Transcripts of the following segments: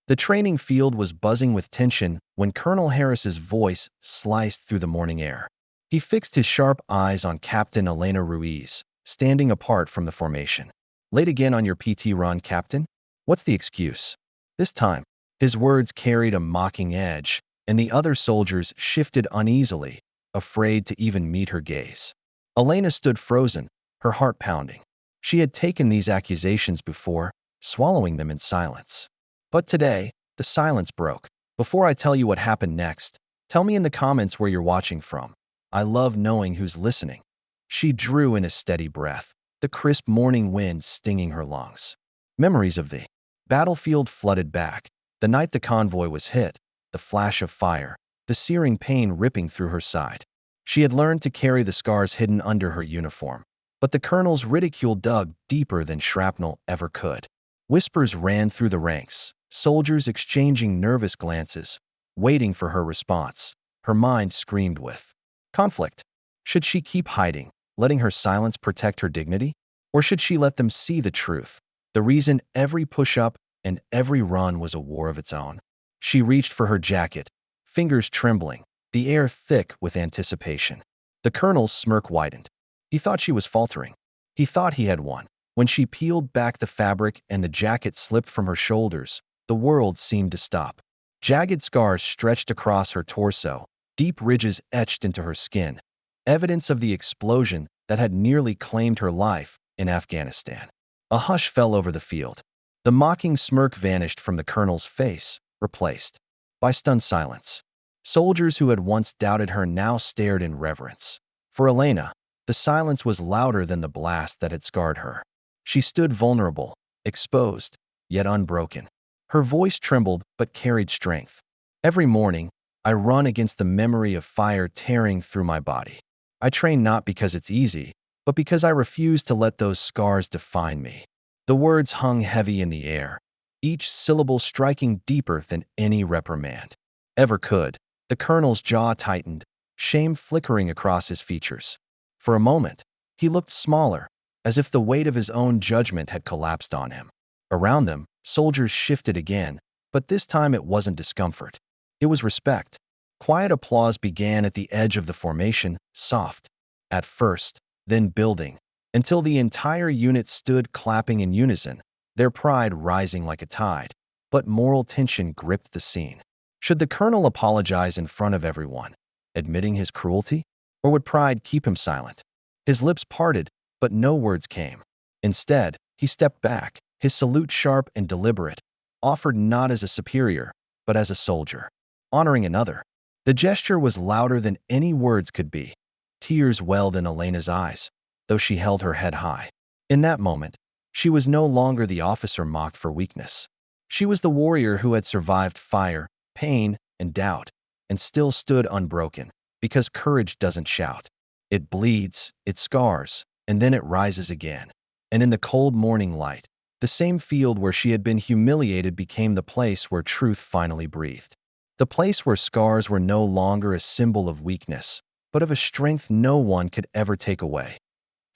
The training field was buzzing with tension when Colonel Harris's voice sliced through the morning air. He fixed his sharp eyes on Captain Elena Ruiz, standing apart from the formation. "Late again on your PT run, Captain? What's the excuse?" This time, his words carried a mocking edge, and the other soldiers shifted uneasily, afraid to even meet her gaze. Elena stood frozen, her heart pounding. She had taken these accusations before, swallowing them in silence. But today, the silence broke. "Before I tell you what happened next, tell me in the comments where you're watching from. I love knowing who's listening." She drew in a steady breath, the crisp morning wind stinging her lungs. Memories of the battlefield flooded back. The night the convoy was hit, the flash of fire, the searing pain ripping through her side. She had learned to carry the scars hidden under her uniform, but the colonel's ridicule dug deeper than shrapnel ever could. Whispers ran through the ranks, soldiers exchanging nervous glances, waiting for her response. Her mind screamed with conflict. Should she keep hiding, letting her silence protect her dignity? Or should she let them see the truth, the reason every push-up and every run was a war of its own? She reached for her jacket, fingers trembling, the air thick with anticipation. The colonel's smirk widened. He thought she was faltering. He thought he had won. When she peeled back the fabric and the jacket slipped from her shoulders, the world seemed to stop. Jagged scars stretched across her torso, deep ridges etched into her skin, evidence of the explosion that had nearly claimed her life in Afghanistan. A hush fell over the field. The mocking smirk vanished from the colonel's face, replaced by stunned silence. Soldiers who had once doubted her now stared in reverence. For Elena, the silence was louder than the blast that had scarred her. She stood vulnerable, exposed, yet unbroken. Her voice trembled but carried strength. "Every morning, I run against the memory of fire tearing through my body. I train not because it's easy, but because I refuse to let those scars define me." The words hung heavy in the air, each syllable striking deeper than any reprimand ever could. The colonel's jaw tightened, shame flickering across his features. For a moment, he looked smaller, as if the weight of his own judgment had collapsed on him. Around them, soldiers shifted again, but this time it wasn't discomfort. It was respect. Quiet applause began at the edge of the formation, soft at first, then building, until the entire unit stood clapping in unison, their pride rising like a tide. But moral tension gripped the scene. Should the colonel apologize in front of everyone, admitting his cruelty? Or would pride keep him silent? His lips parted, but no words came. Instead, he stepped back, his salute sharp and deliberate, offered not as a superior, but as a soldier, honoring another. The gesture was louder than any words could be. Tears welled in Elena's eyes, though she held her head high. In that moment, she was no longer the officer mocked for weakness. She was the warrior who had survived fire, pain, and doubt, and still stood unbroken, because courage doesn't shout. It bleeds, it scars, and then it rises again. And in the cold morning light, the same field where she had been humiliated became the place where truth finally breathed. The place where scars were no longer a symbol of weakness, but of a strength no one could ever take away.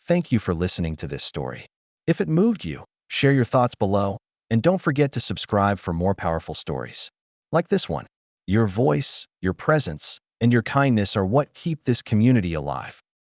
Thank you for listening to this story. If it moved you, share your thoughts below, and don't forget to subscribe for more powerful stories like this one. Your voice, your presence, and your kindness are what keep this community alive.